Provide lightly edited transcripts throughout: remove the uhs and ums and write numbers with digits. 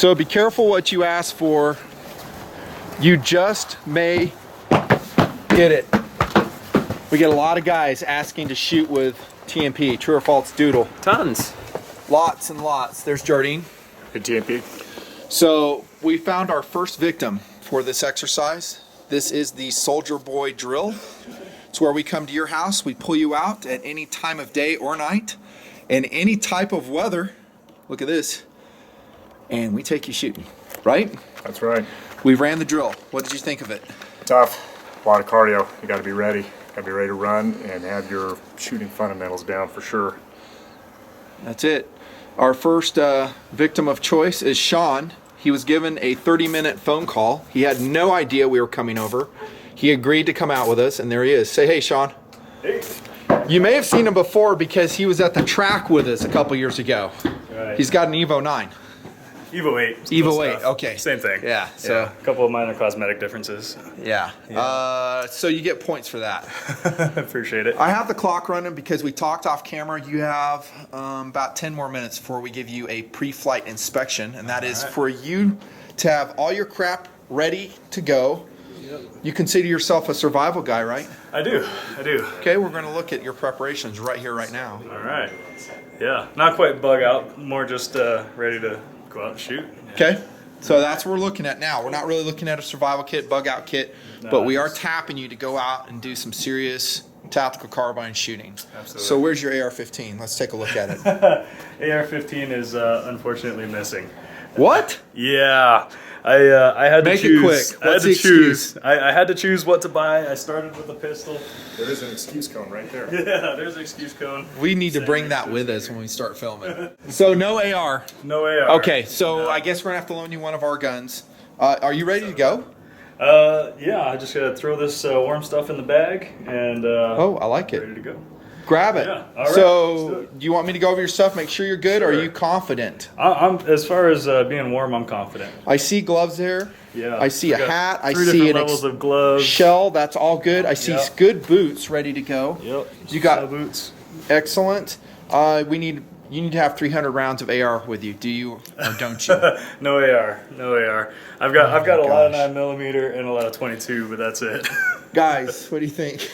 So be careful what you ask for. You just may get it. We get a lot of guys asking to shoot with TNP, true or false doodle. Tons. Lots and lots. There's Jardine. Hey, TNP. So we found our first victim for this exercise. This is the Soldier Boy drill. It's where we come to your house, we pull you out at any time of day or night, in any type of weather. Look at this. And we take you shooting, right? That's right. We ran the drill. What did you think of it? Tough. A lot of cardio. You got to be ready. Got to be ready to run and have your shooting fundamentals down for sure. That's it. Our first victim of choice is Sean. He was given a 30-minute phone call. He had no idea we were coming over. He agreed to come out with us, and there he is. Say hey, Sean. Hey. You may have seen him before because he was at the track with us a couple years ago. Right. He's got an Evo 9. Evo 8. Evo 8, okay. Same thing. Yeah. So a couple of minor cosmetic differences. yeah. So you get points for that. Appreciate it. I have the clock running because we talked off camera. You have about 10 more minutes before we give you a pre-flight inspection, and that is for you to have all your crap ready to go. Yep. You consider yourself a survival guy, right? I do. Okay, we're going to look at your preparations right here, right now. All right. Yeah, not quite bug out, more just ready to go out and shoot. Okay, so that's what we're looking at now. We're not really looking at a survival kit, bug out kit, but we are tapping you to go out and do some serious tactical carbine shooting. Absolutely. So where's your AR-15? Let's take a look at it. AR-15 is unfortunately missing. What? Yeah. I had Make to choose. it quick. What's the choose. I had to choose what to buy. I started with a pistol. There is an excuse cone right there. Yeah, there's an excuse cone. We need to bring that with us when we start filming. So no AR. No AR. Okay, so I guess we're gonna have to loan you one of our guns. Are you ready to go? Yeah, I just gotta throw this warm stuff in the bag and Oh, I like it. ready to go. Grab it. Yeah, all right, So, let's do it. do you want me to go over your stuff, make sure you're good, or are Sure. you confident? I'm as far as being warm, I'm confident. I see gloves there. Yeah. I see a got hat. I three see different an levels of gloves. shell. That's all good. I see Yep. good boots ready to go. Yep. You got Shell boots. excellent. You need to have 300 rounds of AR with you. Do you or don't you? No AR. No AR. I've got a lot of gosh. 9mm and a lot of 22, but that's it. Guys, what do you think?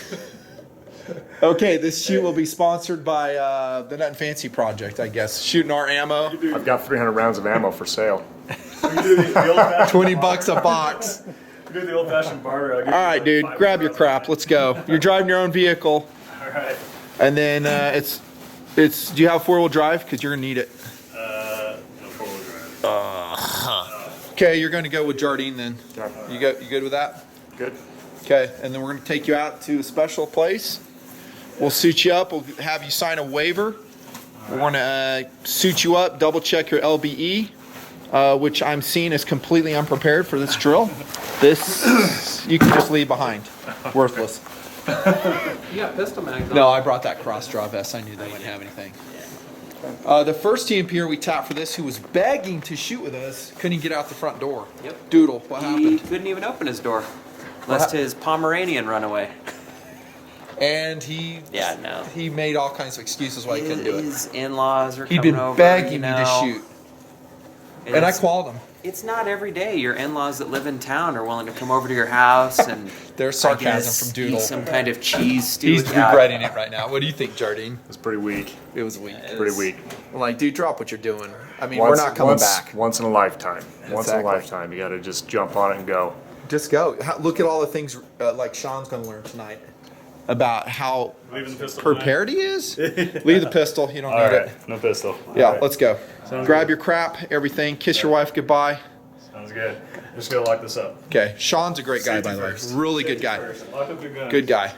Okay, this shoot will be sponsored by the nutnfancy project, I guess. Shooting our ammo, I've got 300 rounds of ammo for sale. We can do the old-fashioned 20 bucks a box. we can do the old-fashioned barter. I'll give All you right, like dude, 5 grab your rounds. crap. Let's go. You're driving your own vehicle, All right. and then it's. Do you have 4-wheel drive? Because you're gonna need it. No four-wheel drive. Okay, you're gonna go with Jardine then. Okay. You good with that? Good. Okay, and then we're gonna take you out to a special place. We'll suit you up. We'll have you sign a waiver. We're gonna suit you up, double check your LBE, which I'm seeing is completely unprepared for this drill. This you can just leave behind. Worthless. You got pistol mags on. No, I brought that cross draw vest. I knew they wouldn't have anything. The first TNPr we tapped for this, who was begging to shoot with us, couldn't get out the front door. Yep. Doodle, what He happened? couldn't even open his door, lest his Pomeranian run away. And he made all kinds of excuses why he couldn't do it. His in-laws are He'd coming been over. begging me to shoot, and I It's- called him. It's not every day your in-laws that live in town are willing to come over to your house and There's I sarcasm guess, from Doodle. eat some kind of cheese stew. He's with you. regretting it right now. What do you think, Jardine? It's pretty weak. It was weak. Pretty weak. I'm like, dude, drop what you're doing. I mean, we're not coming back. Once in a lifetime. Once in a Exactly. lifetime. You got to just jump on it and go. Just go. Look at all the things like Sean's going to learn tonight about how Leaving the pistol prepared he is. Leave the pistol. You don't All need right. it. No pistol. Yeah, All right. let's go. Sounds Grab good. your crap, everything. Kiss your wife goodbye. Sounds good. Just gonna lock this up. Okay. Sean's a great guy, by the way. first. Really good guy. Lock up your gun. Good guy.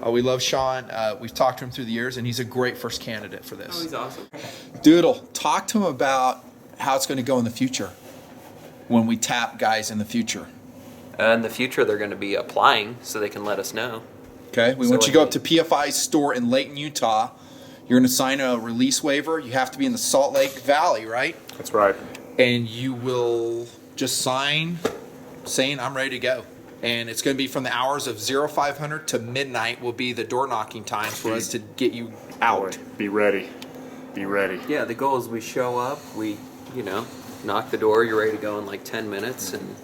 We love Sean. We've talked to him through the years, and he's a great first candidate for Oh, this. he's awesome. Doodle, talk to him about how it's going to go in the future when we tap guys in the future. In the future, they're going to be applying so they can let us know. Okay, we So want you to go like- up to PFI's store in Layton, Utah. You're going to sign a release waiver. You have to be in the Salt Lake Valley, right? That's right. And you will just sign saying, I'm ready to go. And it's going to be from the hours of 0500 to midnight will be the door knocking times for us to get you out. Boy, be ready. Be ready. Yeah, the goal is we show up, we, knock the door, you're ready to go in like 10 minutes, and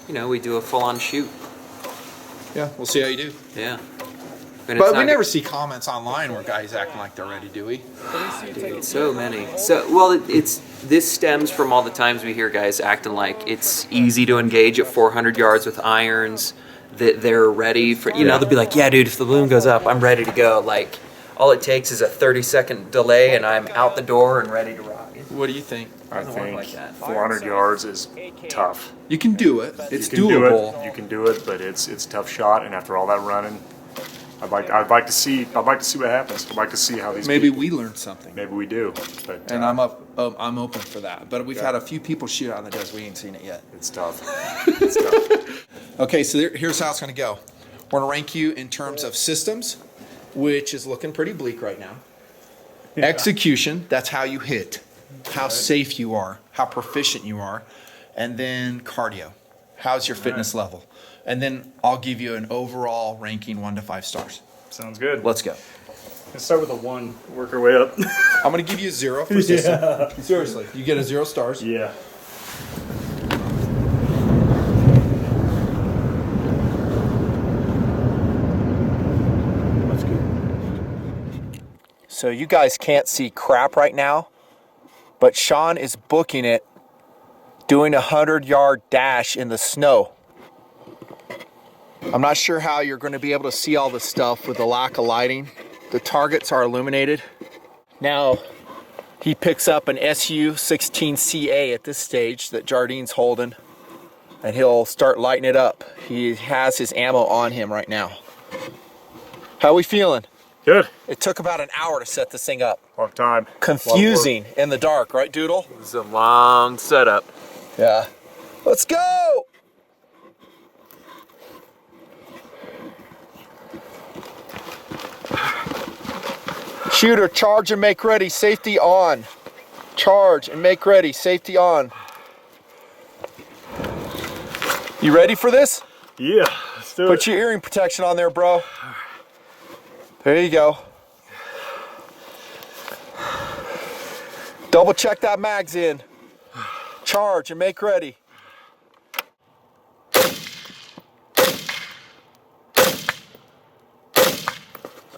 you know, we do a full-on shoot. Yeah, we'll see how you do. Yeah. And But we never see comments online where guys acting like they're ready, do we? Dude, so many. This stems from all the times we hear guys acting like it's easy to engage at 400 yards with irons, that they're ready for, you know, they'll be like, yeah, dude, if the balloon goes up, I'm ready to go. Like, all it takes is a 30-second delay and I'm out the door and ready to rock. What do you think? I doesn't work think like that. 400 yards is tough. You can do it. It's You can do doable. it. You can do it, but it's a tough shot. And after all that running, I'd like to see what happens. I'd like to see how these Maybe people, we learned something. maybe we do. But And I'm open for that. But we've had a few people shoot out in the desert. We ain't seen it yet. it's tough. It's tough. Okay, so here's how it's going to go. We're going to rank you in terms of systems, which is looking pretty bleak right now. Execution, that's how you hit, how safe you are, how proficient you are. And then cardio, how's your fitness level? And then I'll give you an overall ranking 1 to 5 stars. Sounds good. Let's go. Let's start with a 1. Work our way up. I'm going to give you a 0 for system. Seriously, you get a 0 stars. Yeah. So you guys can't see crap right now, but Sean is booking it, doing a 100-yard dash in the snow. I'm not sure how you're going to be able to see all this stuff with the lack of lighting. The targets are illuminated. Now, he picks up an SU-16CA at this stage that Jardine's holding, and he'll start lighting it up. He has his ammo on him right now. How we feeling? Good. It took about an hour to set this thing up. Long time. Confusing in the dark, right, Doodle? It's a long setup. Yeah. Let's go! Shooter, charge and make ready, safety on. Charge and make ready, safety on. You ready for this? Yeah. Let's do Put your hearing protection on there, bro. There you go. Double check that mag's in. Charge and make ready.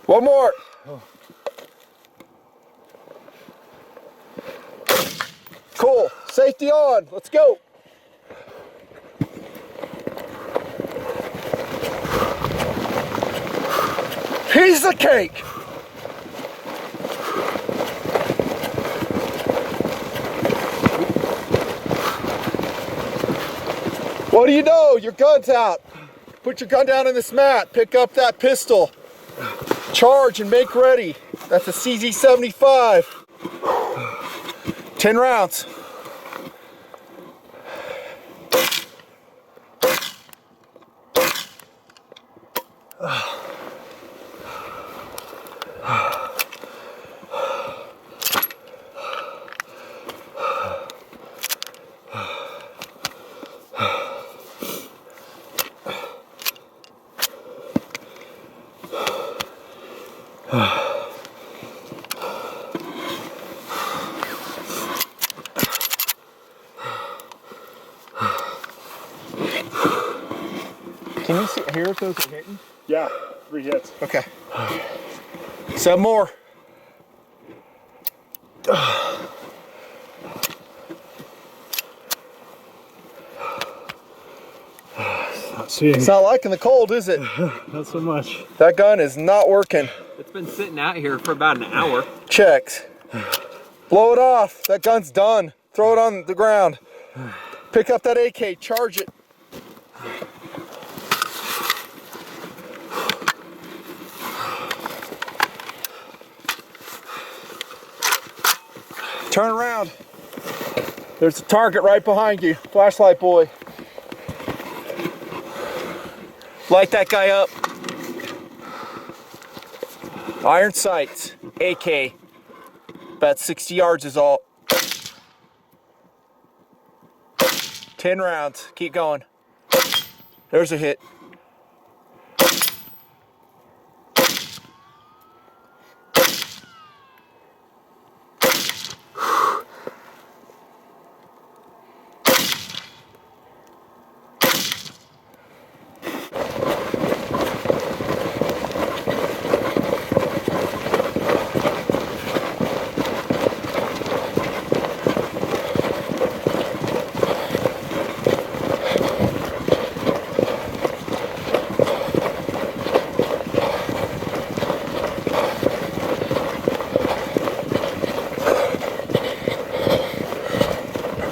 One more. Cool. Safety on. Let's go. Piece of cake. What do you know? Your gun's out. Put your gun down in this mat. Pick up that pistol. Charge and make ready. That's a CZ75. 10 rounds. Can you hear if those are hitting? Yeah. 3 hits. Okay. 7 more. It's not liking the cold, is it? Not so much. That gun is not working. It's been sitting out here for about an hour. Checks. Blow it off. That gun's done. Throw it on the ground. Pick up that AK. Charge it. Turn around. There's a target right behind you. Flashlight boy. Light that guy up. Iron sights. AK. About 60 yards is all. 10 rounds. Keep going. There's a hit.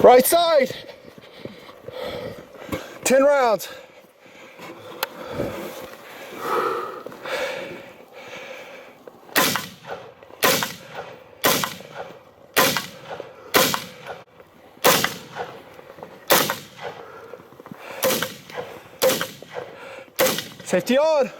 Right side. 10 rounds. Safety on.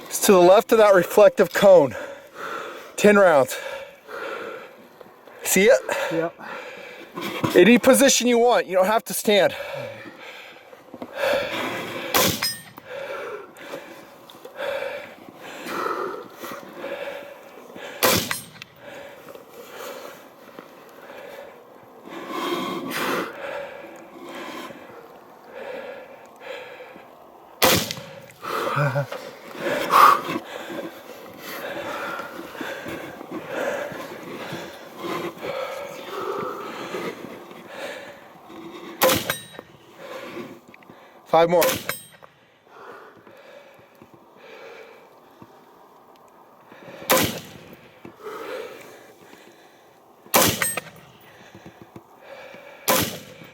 It's to the left of that reflective cone. 10 rounds. See it? Yep. Any position you want, you don't have to stand. Five more.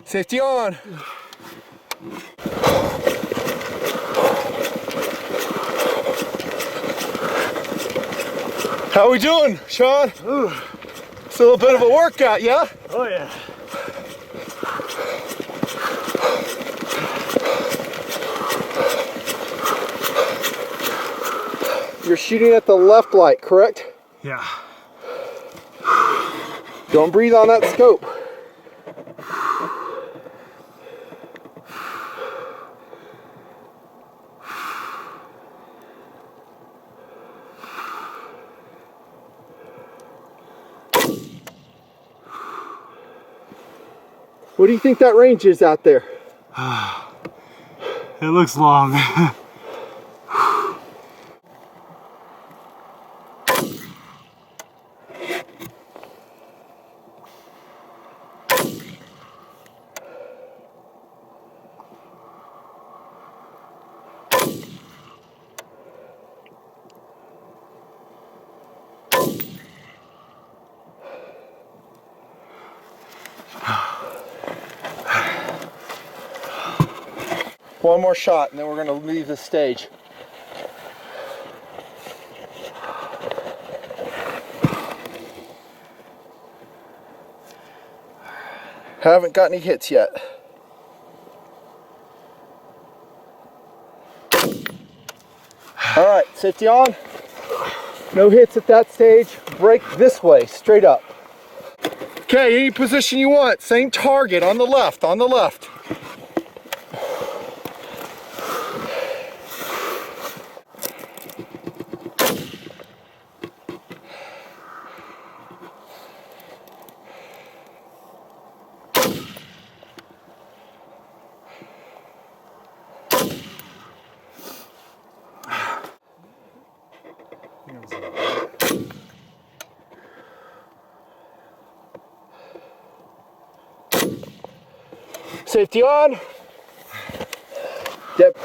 Safety on. How we doing, Sean? Ooh. It's a little bit of a workout, yeah? Oh yeah. You're shooting at the left light, correct? Yeah. Don't breathe on that scope. What do you think that range is out there? It looks long. One more shot and then we're going to leave the stage. Haven't got any hits yet. All right, safety on. No hits at that stage. Break this way, straight up. Okay, any position you want. Same target on the left, on the left. Safety on. Dip.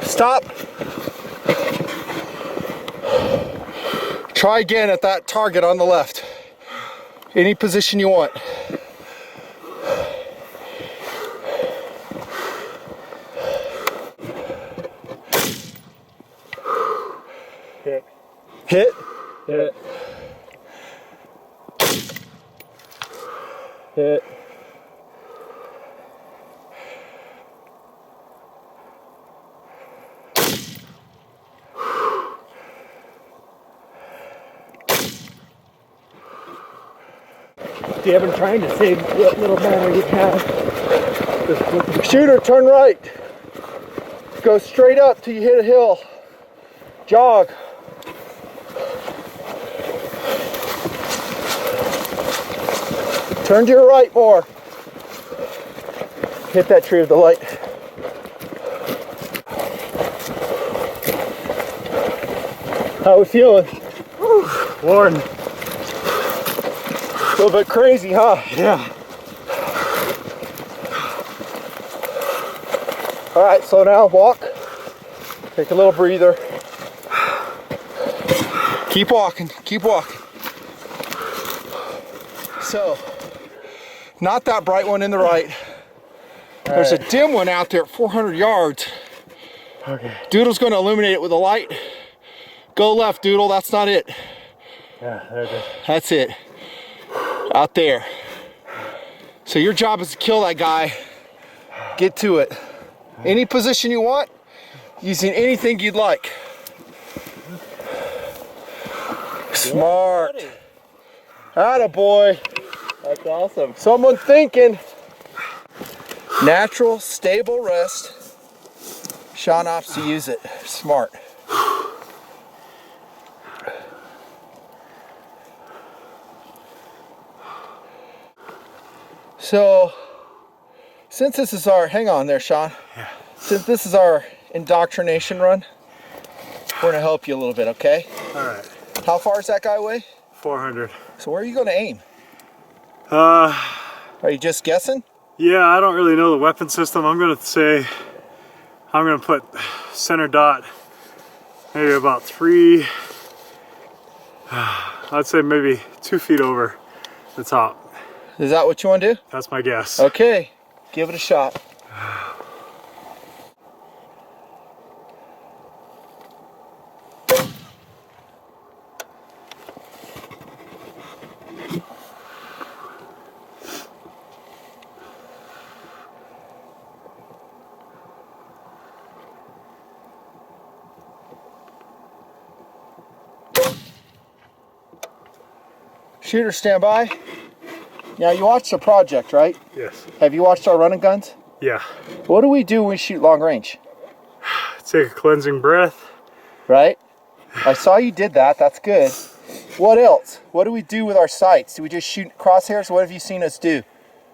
Stop. Try again at that target on the left. Any position you want. Hit. Hit. Hit. Hit. See, I've been trying to save what little mana you have. Shooter, turn right. Go straight up till you hit a hill. Jog. Turn to your right more. Hit that tree with the light. How we feeling? Whew. One. A little bit crazy, huh? Yeah. All right, slow down, walk. Take a little breather. Keep walking, keep walking. So, not that bright one in the right. There's a dim one out there at 400 yards. Okay. Doodle's gonna illuminate it with a light. Go left, Doodle, that's not it. Yeah, there it is. That's it. Out there. So your job is to kill that guy. Get to it. Any position you want, using anything you'd like. Smart. Attaboy. That's awesome. Someone thinking. Natural, stable rest. Sean opts to use it. Smart. So, since this is our, hang on there, Sean. Yeah. Since this is our indoctrination run, we're gonna help you a little bit, okay? All right. How far is that guy away? 400. So where are you gonna aim? Uh, Are you just guessing? yeah, I don't really know the weapon system. I'm gonna say, I'm gonna put center dot, maybe about 3, I'd say maybe 2 feet over the top. Is that what you wanna do? That's my guess. Okay, give it a shot. Shooter, stand by. Now you watched the project, right? Yes. Have you watched our running guns? Yeah. What do we do when we shoot long range? Take a cleansing breath. Right? I saw you did that, that's good. What else? What do we do with our sights? Do we just shoot crosshairs? What have you seen us do?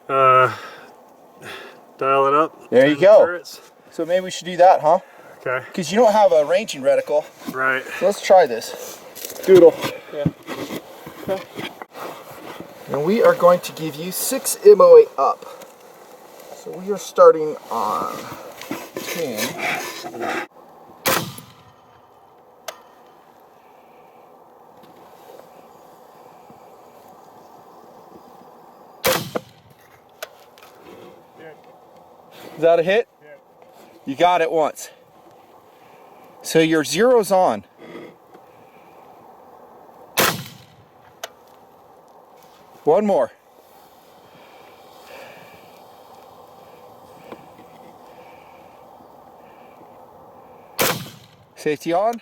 Dial it up. There you turn the go. turrets. So maybe we should do that, huh? Okay. Because you don't have a ranging reticle. Right. So let's try this. Doodle. Yeah. Okay. And we are going to give you 6 MOA up. So we are starting on 10. Is that a hit? Yeah. You got it once. So your zero's on. One more. Safety on.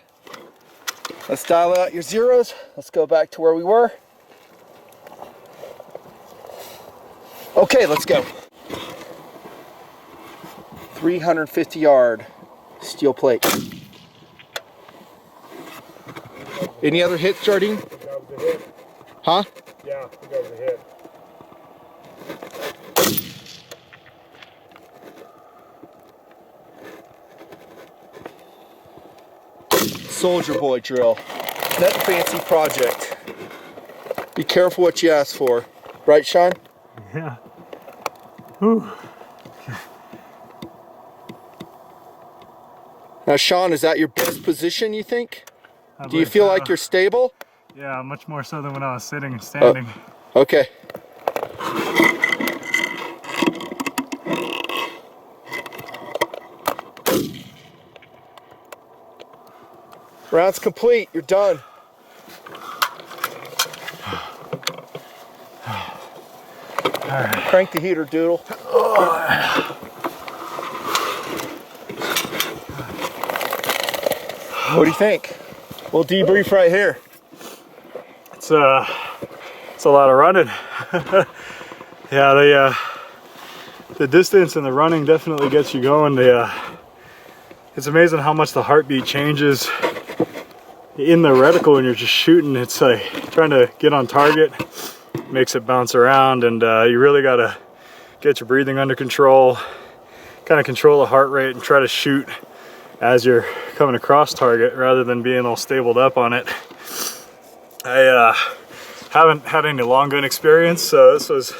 Let's dial out your zeros. Let's go back to where we were. Okay, let's go. 350 yard steel plate. Any other hits, Jardine? That was a hit. Huh? Yeah, I think that was a hit. Soldier boy drill. Nutnfancy project. Be careful what you ask for. Right, Sean? Yeah. Whew. Now, Sean, is that your best position, you think? I Do you believe feel so. like you're stable? Yeah, much more so than when I was sitting and standing. Okay. Round's complete. You're done. Crank the heater, Doodle. What do you think? We'll debrief right here. It's a lot of running. Yeah, the distance and the running definitely gets you going. It's amazing how much the heartbeat changes in the reticle when you're just shooting. It's like trying to get on target, makes it bounce around, and you really gotta get your breathing under control, kind of control the heart rate and try to shoot as you're coming across target rather than being all stabled up on it. I haven't had any long gun experience, so this was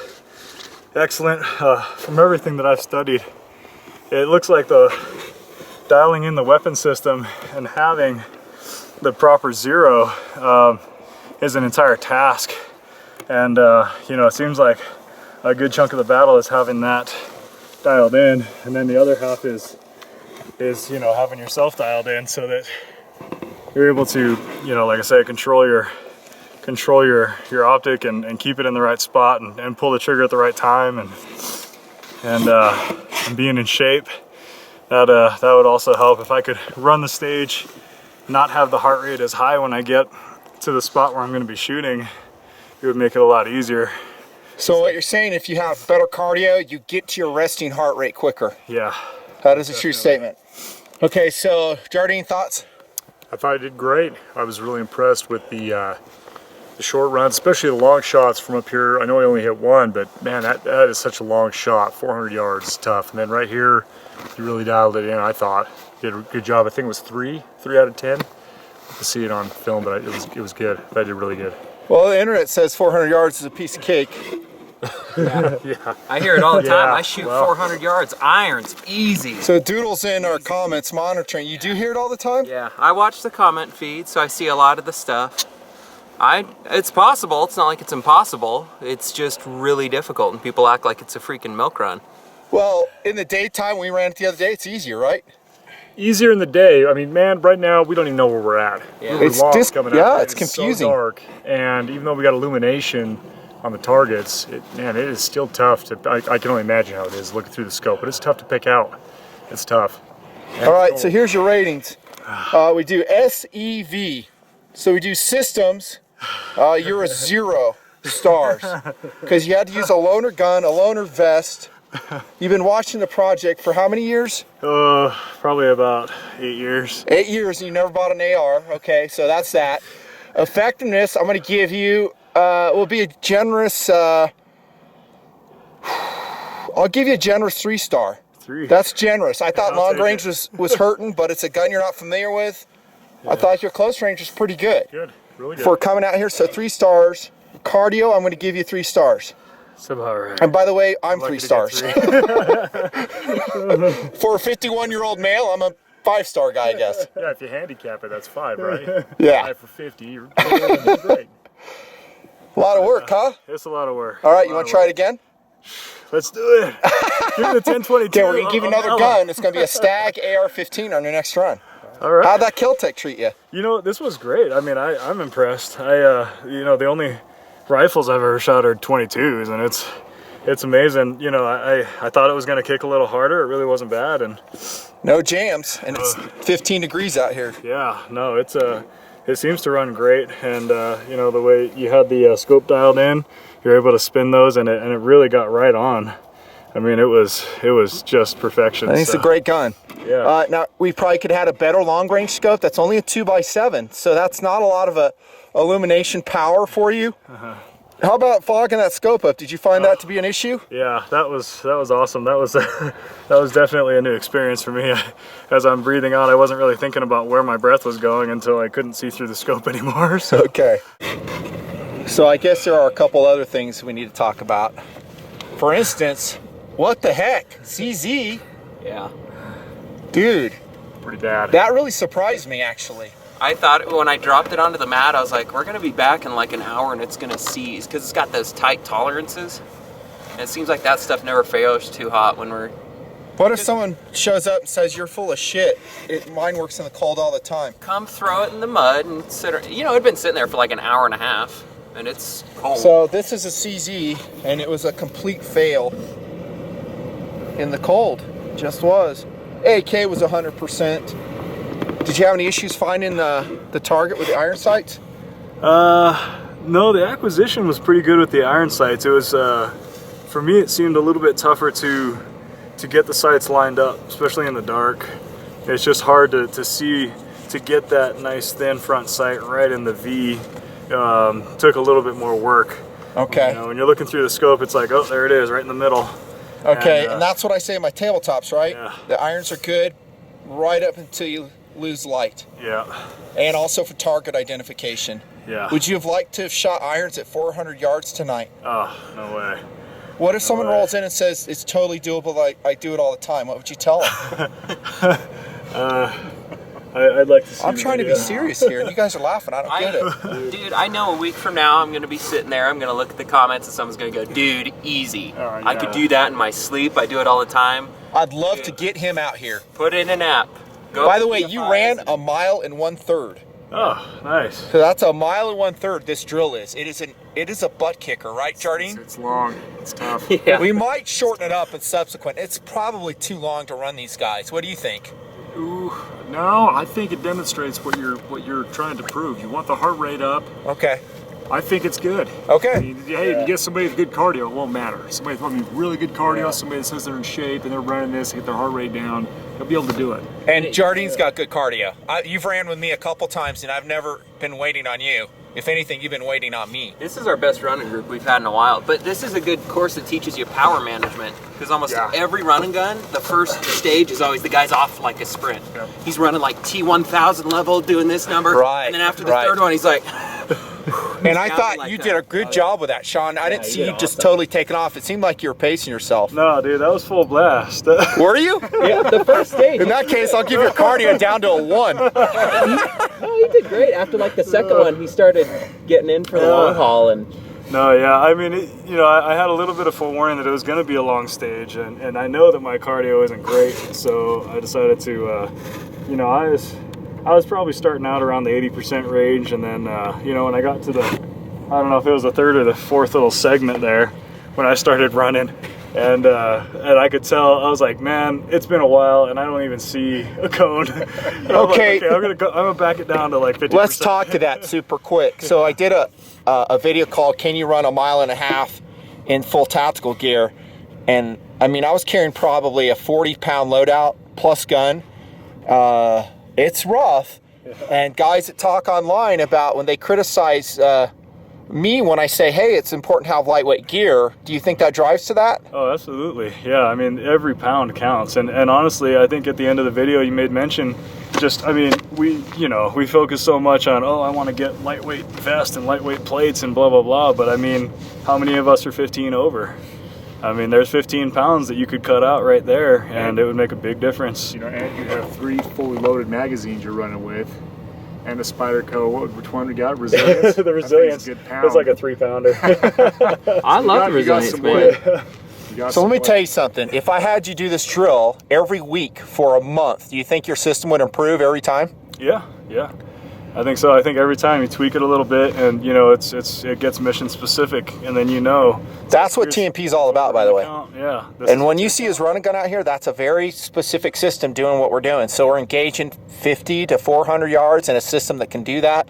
excellent. From everything that I've studied, it looks like the dialing in the weapon system and having the proper zero is an entire task. And you know, it seems like a good chunk of the battle is having that dialed in, and then the other half is you know, having yourself dialed in so that you're able to, you know, like I say, control your optic and keep it in the right spot and pull the trigger at the right time and being in shape. That would also help if I could run the stage, not have the heart rate as high when I get to the spot where I'm going to be shooting. It would make it a lot easier. So what you're saying, if you have better cardio, you get to your resting heart rate quicker. Yeah. That is a true statement. Okay, so Jardine, thoughts? I thought I did great. I was really impressed with the short runs, especially the long shots from up here. I know I only hit one, but man, that is such a long shot. 400 yards is tough. And then right here, you really dialed it in, I thought. Did a good job. I think it was 3 out of 10. To see it on film, but it was good. I did really good. Well, the internet says 400 yards is a piece of cake. Yeah. I hear it all the time. I shoot 400 yards, irons, easy. So Doodle's in our comments monitoring. You do hear it all the time? Yeah, I watch the comment feed, so I see a lot of the stuff. It's possible. It's not like it's impossible. It's just really difficult, and people act like it's a freaking milk run. Well, in the daytime, we ran it the other day, it's easier, right? Easier in the day. I mean, man, right now we don't even know where we're at. Yeah. It's lost coming out. it's confusing. So dark, and even though we got illumination on the targets, man, it is still tough to. I can only imagine how it is looking through the scope, but it's tough to pick out. It's tough. All right, so here's your ratings. We do SEV, so we do systems. You're a 0 stars because you had to use a loaner gun, a loaner vest. You've been watching the project for how many years? Probably about 8 years. 8 years, and you never bought an AR. Okay, so that's that. Effectiveness, I'm going to give you, will be a generous, I'll give you a generous 3-star. 3. That's generous. I thought I'll long take range was hurting, but it's a gun you're not familiar with. Yeah. I thought your close range was pretty good. Good, really good. For coming out here, so 3 stars. Cardio, I'm going to give you 3 stars. That's about right. And by the way, I'm 3 stars. For a 51-year-old male, I'm a 5-star guy, I guess. Yeah, if you handicap it, that's 5, right? Yeah. 5 for 50. You're doing great. A lot of work, huh? It's a lot of work. All right, you want to try it again? Let's do it. Give me the 1022. Okay, we're going to give you another gun. It's going to be a Stag AR-15 on your next run. All right. How'd that KelTec treat you? You know, this was great. I mean, I'm impressed. You know, the only rifles I've ever shot are 22s, and it's amazing. You know, I thought it was going to kick a little harder. It really wasn't bad, and no jams, and it's 15 degrees out here. Yeah, no, it seems to run great, and you know, the way you had the scope dialed in, you're able to spin those, and it really got right on. I mean, it was just perfection. I think it's a great gun. Yeah. Now we probably could have had a better long range scope. That's only a 2x7, so that's not a lot of illumination power for you. How about fogging that scope up? Did you find that to be an issue? Yeah, that was awesome. That was that was definitely a new experience for me. As I'm breathing out, I wasn't really thinking about where my breath was going until I couldn't see through the scope anymore. So. Okay. So I guess there are a couple other things we need to talk about. For instance, what the heck? CZ? Yeah. Dude. Pretty bad. That really surprised me, actually. I thought when I dropped it onto the mat, I was like, we're going to be back in like an hour and it's going to seize because it's got those tight tolerances. And it seems like that stuff never fails too hot when we're... What if someone shows up and says, you're full of shit? Mine works in the cold all the time. Come throw it in the mud and sit... You know, it'd been sitting there for like an hour and a half and it's cold. So this is a CZ and it was a complete fail in the cold. Just was. AK was 100%. Did you have any issues finding the target with the iron sights? No, the acquisition was pretty good with the iron sights. It was, for me, it seemed a little bit tougher to get the sights lined up, especially in the dark. It's just hard to see, to get that nice thin front sight right in the V. Took a little bit more work. Okay. You know, when you're looking through the scope, it's like, oh, there it is, right in the middle. Okay, and that's what I say in my tabletops, right? Yeah. The irons are good right up until you lose light. Yeah. And also for target identification. Yeah. Would you have liked to have shot irons at 400 yards tonight? Oh, no way. What if someone rolls in and says it's totally doable, like I do it all the time? What would you tell them? I'd like to see. I'm trying to be serious here, and you guys are laughing. I don't get it. Dude, I know a week from now I'm gonna be sitting there, I'm gonna look at the comments and someone's gonna go, dude, easy. I could do that in my sleep, I do it all the time. I'd love to get him out here. Put in an app. Go By the way, you ran a mile and 1/3. Oh, nice. So that's a mile and 1/3. This drill is. It is a butt kicker, right, Jardine? It's long. It's tough. Yeah. We might shorten it up in subsequent. It's probably too long to run these guys. What do you think? Ooh, no, I think it demonstrates what you're trying to prove. You want the heart rate up. Okay. I think it's good. Okay. I mean, hey, if you get somebody with good cardio, it won't matter. Somebody with really good cardio, somebody that says they're in shape and they're running this, get their heart rate down, they'll be able to do it. And Jardine's got good cardio. You've ran with me a couple times, and I've never been waiting on you. If anything, you've been waiting on me. This is our best running group we've had in a while, but this is a good course that teaches you power management, because almost every run and gun, the first stage is always the guy's off like a sprint. Yep. He's running like T1000 level, doing this number, Right, and then after the right. third one, he's like, And I Sounded thought like you that. did a good job with that, Sean. I didn't see you just totally taking off. It seemed like you were pacing yourself. No, dude, that was full blast. Were you? yeah, the first stage. In that case, I'll give your cardio down to a 1. Oh, he did great. After like the second one, he started getting in for the long haul, and No, yeah, I mean, I had a little bit of forewarning that it was going to be a long stage, and I know that my cardio isn't great, so I decided to, I was probably starting out around the 80% range, and then, when I got to the, I don't know if it was the third or the fourth little segment there, when I started running, and I could tell, I was like, man, it's been a while, and I don't even see a cone. Okay. I'm gonna back it down to like 50%. Let's talk to that super quick. So I did a video called "Can You Run a Mile and a Half in Full Tactical Gear?" And I mean, I was carrying probably a 40-pound loadout plus gun. It's rough. And guys that talk online about when they criticize me when I say, hey, it's important to have lightweight gear, do you think that drives to that? Oh, absolutely. Yeah, I mean, every pound counts. And honestly, I think at the end of the video you made mention, we focus so much on, I want to get lightweight vest and lightweight plates and blah, blah, blah. But I mean, how many of us are 15 over? I mean, there's 15 pounds that you could cut out right there, and it would make a big difference. And you have 3 fully loaded magazines you're running with, and the Spyderco. Which one we got? Resilience. The Resilience. It's like a 3-pounder. I love the Resilience, man. So let me tell you something. If I had you do this drill every week for a month, do you think your system would improve every time? Yeah. I think so. I think every time you tweak it a little bit, and it gets mission specific, and then That's what TNP is all about, by the way. Yeah. And when you see his running gun out here, that's a very specific system doing what we're doing. So we're engaging 50 to 400 yards in a system that can do that.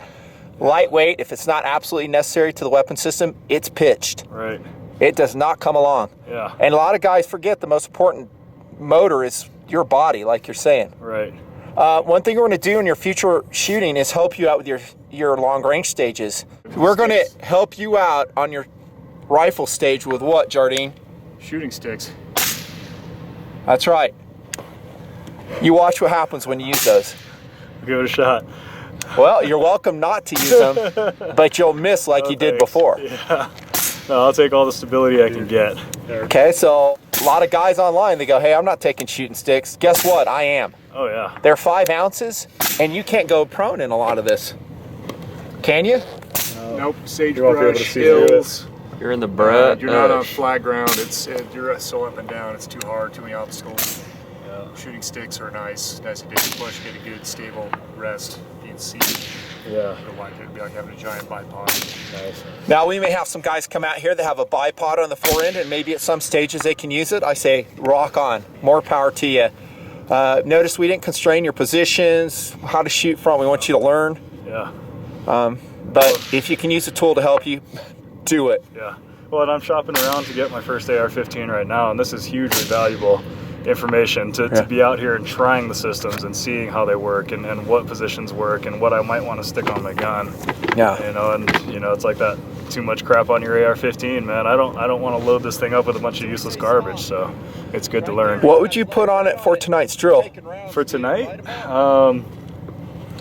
Lightweight, if it's not absolutely necessary to the weapon system, it's pitched. Right. It does not come along. Yeah. And a lot of guys forget the most important motor is your body, like you're saying. Right. One thing we're going to do in your future shooting is help you out with your long range stages. We're going to help you out on your rifle stage with what, Jardine? Shooting sticks. That's right. You watch what happens when you use those. Give it a shot. Well, you're welcome not to use them, but you'll miss like you did thanks. before. Yeah. No, I'll take all the stability I can get. Okay, so a lot of guys online, they go, hey, I'm not taking shooting sticks. Guess what? I am. Oh, yeah. They're 5 ounces, and you can't go prone in a lot of this. Can you? Nope. won't be able to Sagebrush, see through it. hills. you're in the brush. You're not on flat ground. You're so up and down. It's too hard. Too many obstacles. Shooting sticks are nice addition. Plus, you get a good stable rest. You can see. Yeah. It'd be like having a giant bipod. Nice. Now, we may have some guys come out here that have a bipod on the fore end, and maybe at some stages they can use it. I say, rock on. More power to you. Notice we didn't constrain your positions, how to shoot from. We want you to learn. Yeah. But if you can use a tool to help you, do it. Yeah. Well, and I'm shopping around to get my first AR-15 right now, and this is hugely valuable information to be out here and trying the systems and seeing how they work and what positions work and what I might want to stick on my gun. Yeah. It's like that too much crap on your AR-15, man. I don't want to load this thing up with a bunch of useless garbage, so it's good to learn. What would you put on it for tonight's drill? For tonight,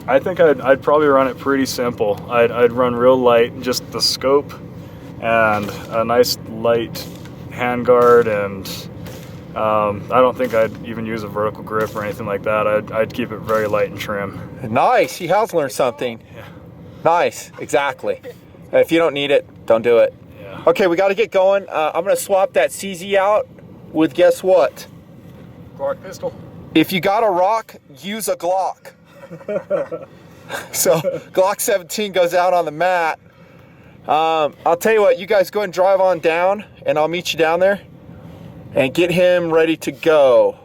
I think I'd probably run it pretty simple. I'd run real light, just the scope and a nice light handguard, and I don't think I'd even use a vertical grip or anything like that. I'd keep it very light and trim. Nice, he has learned something. Yeah. Nice, exactly. If you don't need it, don't do it. Yeah. Okay, we got to get going. I'm going to swap that CZ out with, guess what? Glock pistol. If you got a rock, use a Glock. So Glock 17 goes out on the mat. I'll tell you what, you guys go and drive on down, and I'll meet you down there and get him ready to go.